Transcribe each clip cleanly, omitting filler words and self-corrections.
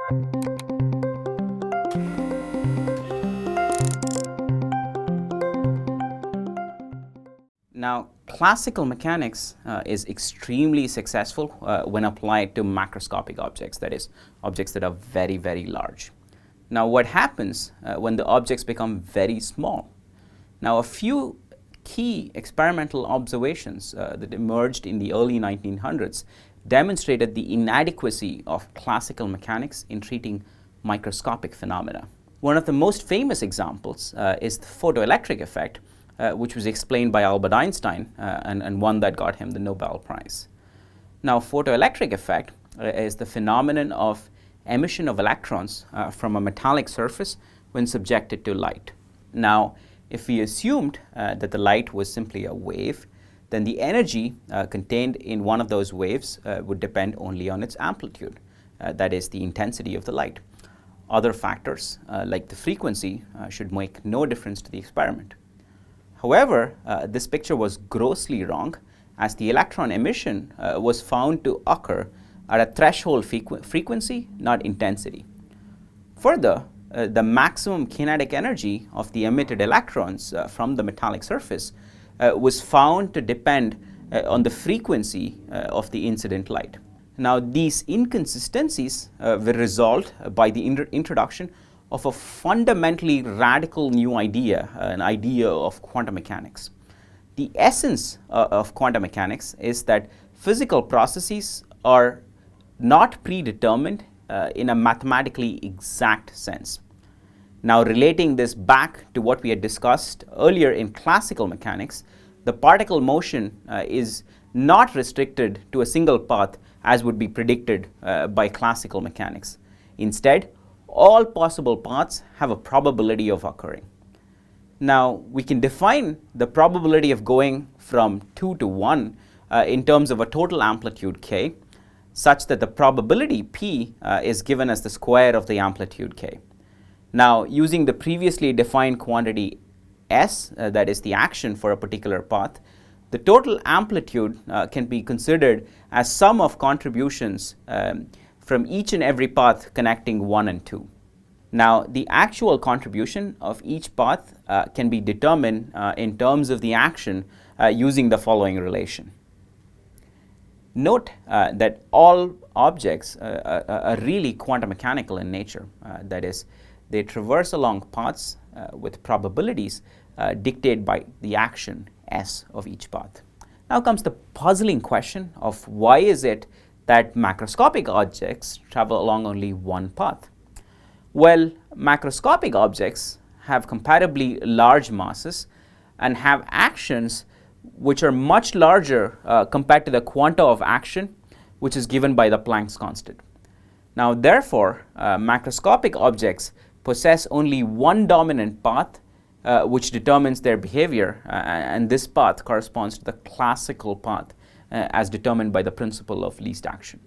Now, classical mechanics is extremely successful when applied to macroscopic objects, that is, objects that are very, very large. Now, what happens when the objects become very small? Now, a few key experimental observations that emerged in the early 1900s demonstrated the inadequacy of classical mechanics in treating microscopic phenomena. One of the most famous examples is the photoelectric effect, which was explained by Albert Einstein and one that got him the Nobel Prize. Now, photoelectric effect is the phenomenon of emission of electrons from a metallic surface when subjected to light. Now, if we assumed that the light was simply a wave, then the energy contained in one of those waves would depend only on its amplitude, that is, the intensity of the light. Other factors, like the frequency, should make no difference to the experiment. However, this picture was grossly wrong, as the electron emission was found to occur at a threshold frequency, not intensity. Further, the maximum kinetic energy of the emitted electrons from the metallic surface was found to depend on the frequency of the incident light. Now, these inconsistencies were resolved by the introduction of a fundamentally radical new idea, an idea of quantum mechanics. The essence of quantum mechanics is that physical processes are not predetermined in a mathematically exact sense. Now, relating this back to what we had discussed earlier in classical mechanics, the particle motion is not restricted to a single path as would be predicted by classical mechanics. Instead, all possible paths have a probability of occurring. Now, we can define the probability of going from 2 to 1 in terms of a total amplitude k, such that the probability p is given as the square of the amplitude k. Now, using the previously defined quantity s, that is the action for a particular path, the total amplitude can be considered as sum of contributions from each and every path connecting 1 and 2. Now, the actual contribution of each path can be determined in terms of the action using the following relation. Note that all objects are really quantum mechanical in nature. That is, they traverse along paths with probabilities dictated by the action s of each path. Now comes the puzzling question of why is it that macroscopic objects travel along only one path? Well, macroscopic objects have comparably large masses and have actions which are much larger compared to the quanta of action which is given by the Planck's constant. Now, therefore, macroscopic objects possess only one dominant path which determines their behavior, and this path corresponds to the classical path as determined by the principle of least action.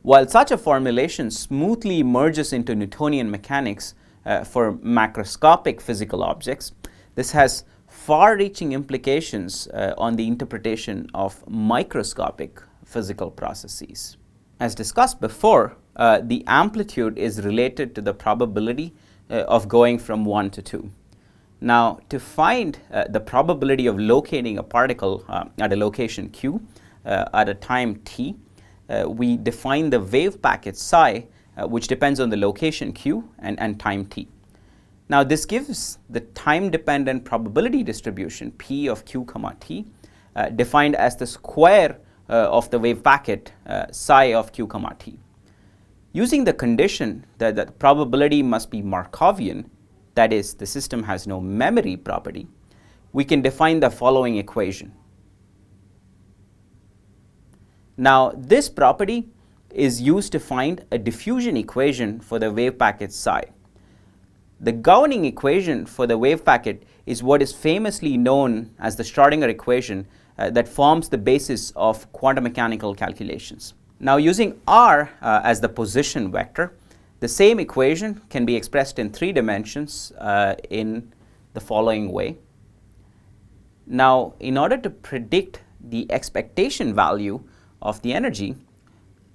While such a formulation smoothly merges into Newtonian mechanics for macroscopic physical objects, this has far-reaching implications on the interpretation of microscopic physical processes. As discussed before, the amplitude is related to the probability of going from 1 to 2. Now, to find the probability of locating a particle at a location q at a time t, we define the wave packet psi, which depends on the location q and time t. Now, this gives the time-dependent probability distribution p of q comma t, defined as the square of the wave packet psi of q comma t. Using the condition that the probability must be Markovian, that is, the system has no memory property, we can define the following equation. Now, this property is used to find a diffusion equation for the wave packet psi. The governing equation for the wave packet is what is famously known as the Schrödinger equation that forms the basis of quantum mechanical calculations. Now, using r as the position vector, the same equation can be expressed in 3 dimensions in the following way. Now, in order to predict the expectation value of the energy,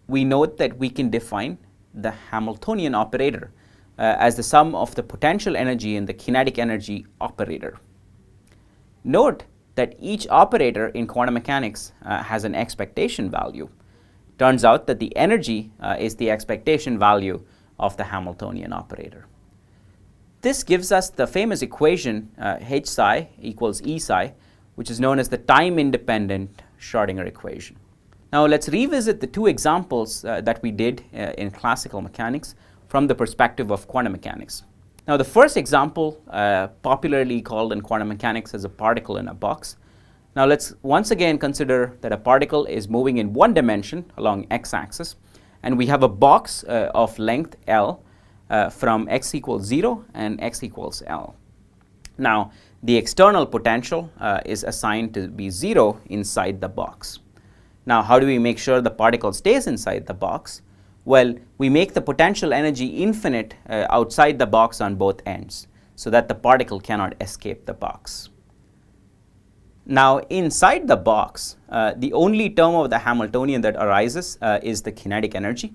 we note that we can define the Hamiltonian operator as the sum of the potential energy and the kinetic energy operator. Note that each operator in quantum mechanics has an expectation value. Turns out that the energy is the expectation value of the Hamiltonian operator. This gives us the famous equation h psi equals E psi, which is known as the time-independent Schrödinger equation. Now let's revisit the two examples that we did in classical mechanics from the perspective of quantum mechanics. Now the first example, popularly called in quantum mechanics as a particle in a box. Now let's once again consider that a particle is moving in one dimension along x-axis, and we have a box of length L from x equals 0 and x equals L. Now the external potential is assigned to be 0 inside the box. Now how do we make sure the particle stays inside the box? Well, we make the potential energy infinite outside the box on both ends, so that the particle cannot escape the box. Now inside the box, the only term of the Hamiltonian that arises is the kinetic energy.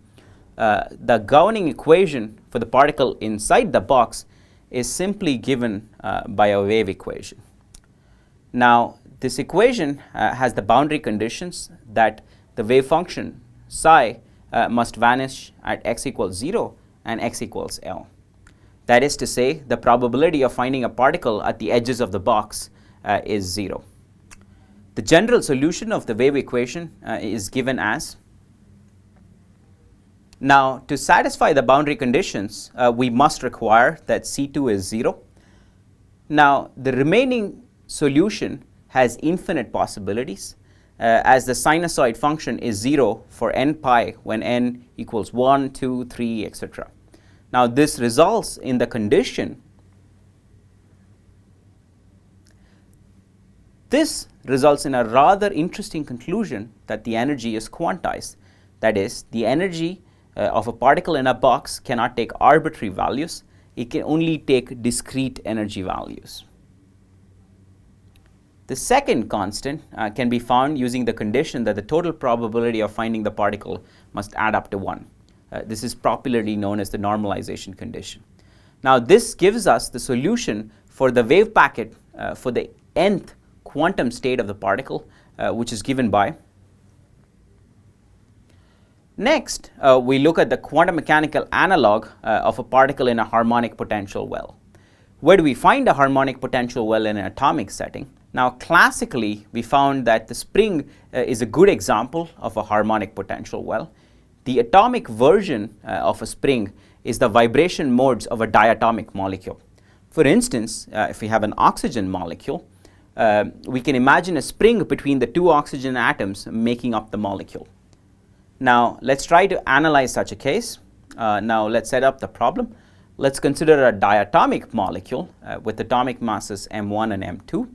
The governing equation for the particle inside the box is simply given by a wave equation. Now this equation has the boundary conditions that the wave function psi must vanish at x equals 0 and x equals L. That is to say, the probability of finding a particle at the edges of the box is 0. The general solution of the wave equation is given as. Now to satisfy the boundary conditions, we must require that C2 is 0. Now the remaining solution has infinite possibilities, as the sinusoid function is 0 for n pi when n equals 1, 2, 3, etc. Now this results in the condition. This results in a rather interesting conclusion that the energy is quantized. That is, the energy of a particle in a box cannot take arbitrary values. It can only take discrete energy values. The second constant can be found using the condition that the total probability of finding the particle must add up to 1. This is popularly known as the normalization condition. Now this gives us the solution for the wave packet for the nth quantum state of the particle, which is given by. Next, we look at the quantum mechanical analog of a particle in a harmonic potential well. Where do we find a harmonic potential well in an atomic setting? Now classically, we found that the spring is a good example of a harmonic potential well. The atomic version of a spring is the vibration modes of a diatomic molecule. For instance, if we have an oxygen molecule, we can imagine a spring between the two oxygen atoms making up the molecule. Now let's try to analyze such a case. Now let's set up the problem. Let's consider a diatomic molecule with atomic masses m1 and m2.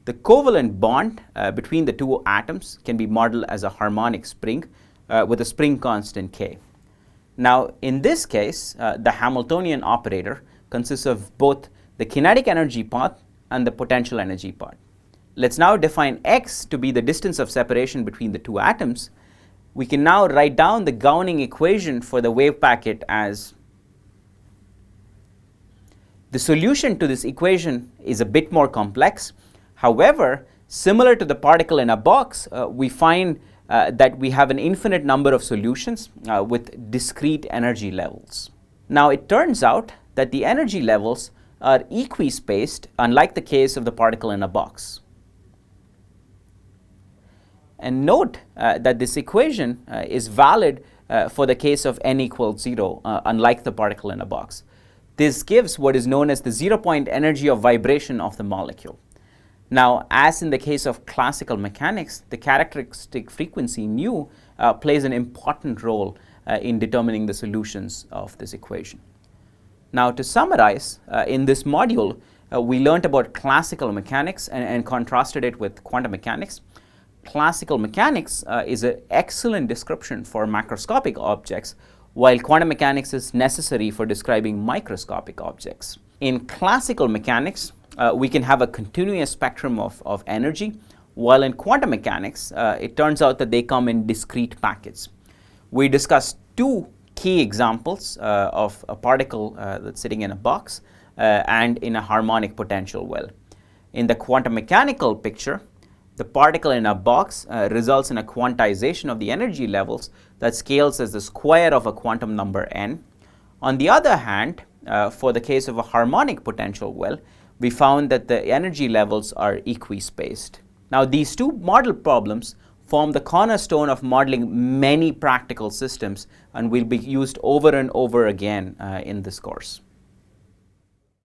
The covalent bond between the two atoms can be modeled as a harmonic spring with a spring constant k. Now in this case, the Hamiltonian operator consists of both the kinetic energy part and the potential energy part. Let's now define x to be the distance of separation between the two atoms. We can now write down the governing equation for the wave packet as. The solution to this equation is a bit more complex. However, similar to the particle in a box, we find that we have an infinite number of solutions with discrete energy levels. Now it turns out that the energy levels are equispaced, unlike the case of the particle in a box. And note that this equation is valid for the case of n equals 0, unlike the particle in a box. This gives what is known as the 0-point energy of vibration of the molecule. Now, as in the case of classical mechanics, the characteristic frequency nu plays an important role in determining the solutions of this equation. Now, to summarize, in this module, we learned about classical mechanics and contrasted it with quantum mechanics. Classical mechanics is an excellent description for macroscopic objects, while quantum mechanics is necessary for describing microscopic objects. In classical mechanics, we can have a continuous spectrum of energy, while in quantum mechanics, it turns out that they come in discrete packets. We discussed two key examples of a particle that's sitting in a box and in a harmonic potential well. In the quantum mechanical picture, the particle in a box results in a quantization of the energy levels that scales as the square of a quantum number n. On the other hand, for the case of a harmonic potential well, we found that the energy levels are equispaced. Now, these two model problems form the cornerstone of modeling many practical systems and will be used over and over again in this course.